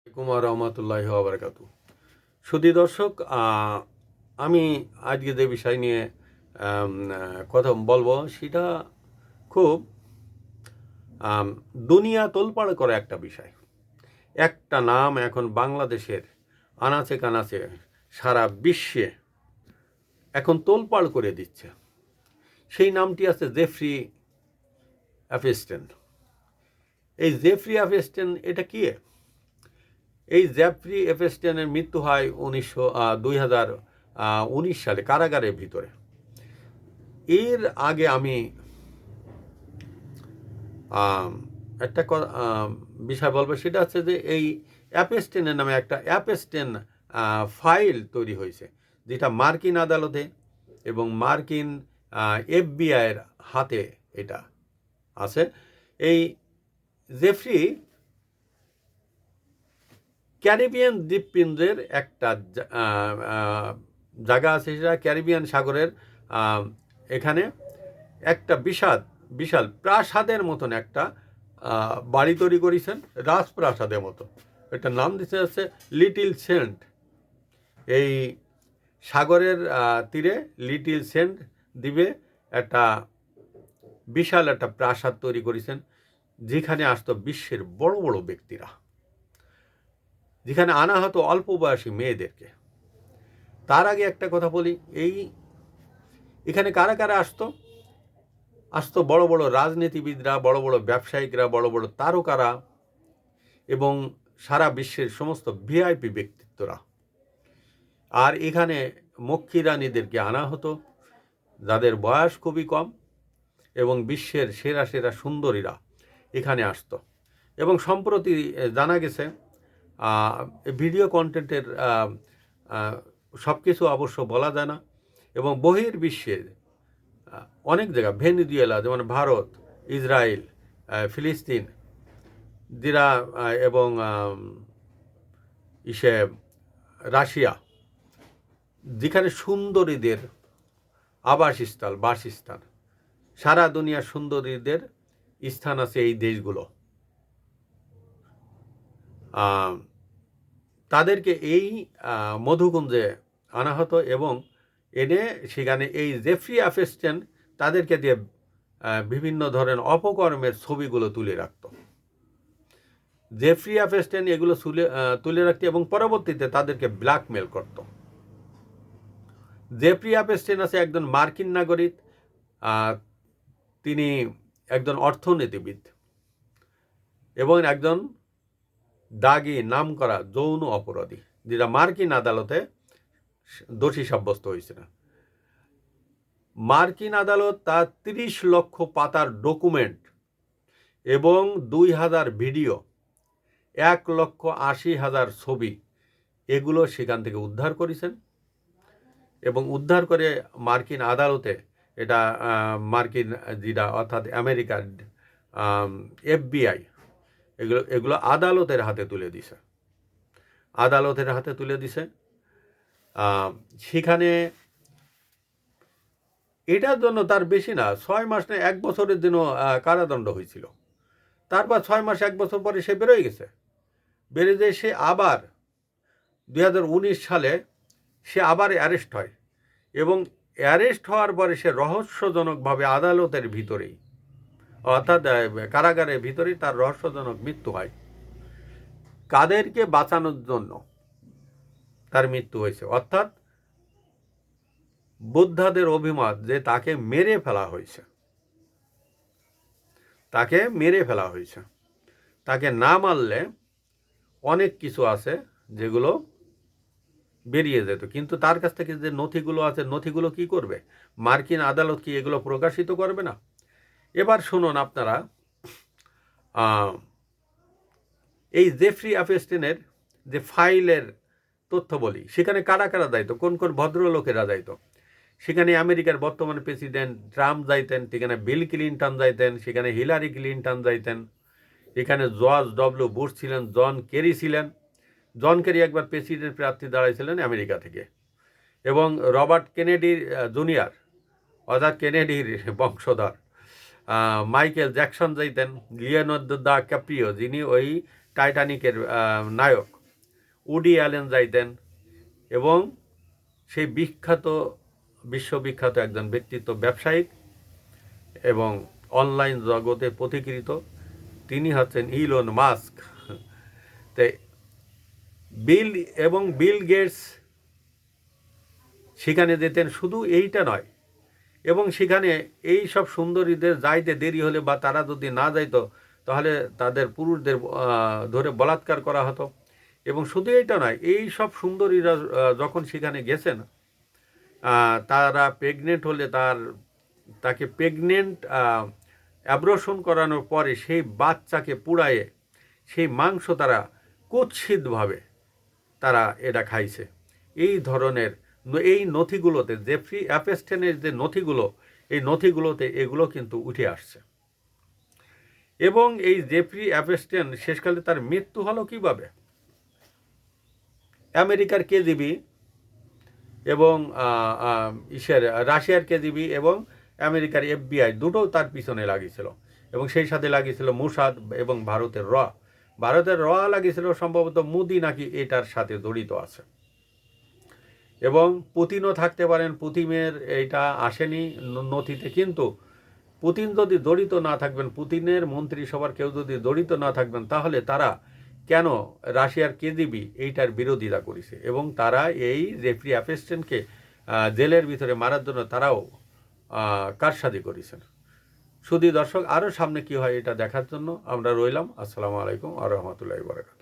আলাইকুম রহমতুল্লাহ বারকাত। সুধী দর্শক, আমি আজকে যে বিষয় নিয়ে কথা বলবো সেটা খুব দুনিয়া তোলপাড় করা একটা বিষয়। একটা নাম এখন বাংলাদেশের আনাচে কানাচে সারা বিশ্বে এখন তোলপাড় করে দিচ্ছে। সেই নামটি আছে জেফ্রি অ্যাপস্টেন। এই জেফ্রি অ্যাপস্টেন এটা কি? এই জেফ্রি অ্যাপস্টেনের মৃত্যু হয় 2019 সালে কারাগারের ভিতরে। এর আগে আমি একটা বিষয় বলবো, সেটা হচ্ছে যে এই অ্যাপস্টেনের নামে একটা অ্যাপস্টেন ফাইল তৈরি হয়েছে, যেটা মার্কিন আদালতে এবং মার্কিন এফবিআইয়ের হাতে এটা আছে। এই জেফ্রি ক্যারিবিয়ান দ্বীপপুঞ্জের একটা জায়গা আছে, সেটা ক্যারিবিয়ান সাগরের এখানে একটা বিশাল প্রাসাদের মতন একটা বাড়ি তৈরি করেছেন, রাজপ্রাসাদের মতো। এটার নাম দিতে হচ্ছে লিটিল সেন্ট। এই সাগরের তীরে লিটিল সেন্ট দ্বীপে একটা বিশাল একটা প্রাসাদ তৈরি করেছেন, যেখানে আসতো বিশ্বের বড় বড় ব্যক্তিরা, যেখানে আনা হতো অল্প বয়সী মেয়েদেরকে। তার আগে একটা কথা বলি, এখানে কারা কারা আসতো বড় বড় রাজনীতিবিদরা, বড় বড় ব্যবসায়িকরা, বড় বড় তারকারা এবং সারা বিশ্বের সমস্ত ভিআইপি ব্যক্তিত্বরা। আর এখানে মক্ষী রানীদেরকে আনা হতো, যাদের বয়স খুবই কম, এবং বিশ্বের সেরা সেরা সুন্দরীরা এখানে আসতো। এবং সম্প্রতি জানা গেছে, ভিডিও কন্টেন্টের সব কিছু অবশ্য বলা যায় না, এবং বহির্বিশ্বের অনেক জায়গা, ভেনেজুয়েলা যেমন ভারত, ইসরায়েল, ফিলিস্তিন দিরা এবং রাশিয়া, যেখানে সুন্দরীদের বাসস্থান, সারা দুনিয়ার সুন্দরীদের স্থান আছে এই দেশগুলো। তাদেরকে এই মধুকুঞ্জে আনা হতো এবং এনে সেখানে এই জেফ্রি অ্যাপস্টেন তাদেরকে দিয়ে বিভিন্ন ধরনের অপকর্মের ছবিগুলো তুলে রাখত। জেফ্রি অ্যাপস্টেন এগুলো তুলে রাখত এবং পরবর্তীতে তাদেরকে ব্ল্যাকমেল করত। জেফ্রি অ্যাপস্টেন আছে একজন মার্কিন নাগরিক, তিনি একজন অর্থনীতিবিদ এবং একজন দাগি নামকরা যৌন অপরাধী, যেটা মার্কিন আদালতে দোষী সাব্যস্ত হয়েছিল। মার্কিন আদালত তার 30 লক্ষ পাতার ডকুমেন্ট এবং 2000 ভিডিও, 1,80,000 ছবি, এগুলো সেখান থেকে উদ্ধার করেছেন এবং উদ্ধার করে মার্কিন আদালতে এটা মার্কিন যেটা অর্থাৎ আমেরিকার এফবিআই এগুলো আদালতের হাতে তুলে দিছে। সেখানে এটার জন্য তার বেশি না, 6 মাস না 1 বছরের জন্য কারাদণ্ড হয়েছিল। তারপর 6 মাস 1 বছর পরে সে বেরোয় গেছে। বেরিয়ে সে আবার 2019 সালে সে আবার অ্যারেস্ট হয় এবং অ্যারেস্ট হওয়ার পরে সে রহস্যজনকভাবে আদালতের ভিতরেই, অর্থাৎ কারাগারের ভিতরেই তার রহস্যজনক মৃত্যু হয়। কাদেরকে বাঁচানোর জন্য তার মৃত্যু হয়েছে? অর্থাৎ বুদ্ধাদের অভিমত যে তাকে মেরে ফেলা হয়েছে। তাকে না মারলে অনেক কিছু আছে যেগুলো বেরিয়ে যেত, কিন্তু তার কাছ থেকে যে নথিগুলো আছে, নথিগুলো কি করবে? মার্কিন আদালত কি এগুলো প্রকাশিত করবে না? এবার শুনুন আপনারা, এই জেফ্রি অ্যাপস্টেনের যে ফাইলের তথ্য বলি, সেখানে কারা কারা যাইতো, কোন কোন ভদ্রলোকেরা যাইতো। সেখানে আমেরিকার বর্তমান প্রেসিডেন্ট ট্রাম্প যাইতেন, সেখানে বিল ক্লিনটন যাইতেন, সেখানে হিলারি ক্লিনটন যাইতেন, এখানে জর্জ ডব্লিউ বুশ ছিলেন, জন কেরি ছিলেন। জন কেরি একবার প্রেসিডেন্ট প্রার্থী দাঁড়াইছিলেন আমেরিকা থেকে, এবং রবার্ট কেনেডি জুনিয়র অর্থাৎ কেনেডির বংশধর মাইকেল জ্যাকসন যাইতেন, লিওনার্দো দা ক্যাপ্রিও যিনি ওই টাইটানিকের নায়ক উডি অ্যালেন যাইতেন, এবং সেই বিশ্ববিখ্যাত একজন ব্যক্তিত্ব, ব্যবসায়িক এবং অনলাইন জগতে পথিকৃত, তিনি হচ্ছেন ইলন মাস্ক। তাই বিল গেটস সেখানে যেতেন। শুধু এইটা নয়, এবং সেখানে এই সব সুন্দরীদের যাইতে দেরি হলে বা তারা যদি না যাইতো তাহলে তাদের পুরুষদের ধরে বলাৎকার করা হতো। এবং শুধু এইটা নয়, এই সব সুন্দরীরা যখন সেখানে গেছেন, তারা প্রেগনেন্ট হলে তাকে প্রেগনেন্ট অ্যাবর্শন করানোর পরে সেই বাচ্চাকে পুড়ায়ে সেই মাংস তারা কুৎসিতভাবে তারা এটা খাইছে। এই ধরনের এই নথিগুলোতে, জেফ্রি অ্যাপস্টেনের যে নথিগুলো, এই নথিগুলোতে এগুলো কিন্তু উঠে আসছে। এবং এই জেফ্রি অ্যাপস্টেন শেষকালে তার মৃত্যু হলো কিভাবে? আমেরিকার কেজিবি এবং রাশিয়ার কেজিবি এবং আমেরিকার FBI দুটো তার পিছনে লাগিয়েছিল, এবং সেই সাথে লাগিয়েছিল মোসাদ এবং ভারতের র লাগিয়েছিল। সম্ভবত মোদি নাকি এটার সাথে জড়িত আছে, এবং পুতিনও থাকতে পারেন। পুতিনের এইটা আসেনি নথিতে, কিন্তু পুতিন যদি জড়িত না থাকবেন, পুতিনের মন্ত্রিসভার কেউ যদি জড়িত না থাকবেন, তাহলে তারা কেন রাশিয়ার কেজিবি এইটার বিরোধিতা করেছে, এবং তারা এই জেফ্রি অ্যাপস্টেনকে জেলের ভিতরে মারার জন্য তারাও কারসাজি করেছেন। শুধু দর্শক, আরও সামনে কি হয় এটা দেখার জন্য আমরা রইলাম। আসসালামু আলাইকুম ওয়া রাহমাতুল্লাহি ওয়া বারাকাতুহু।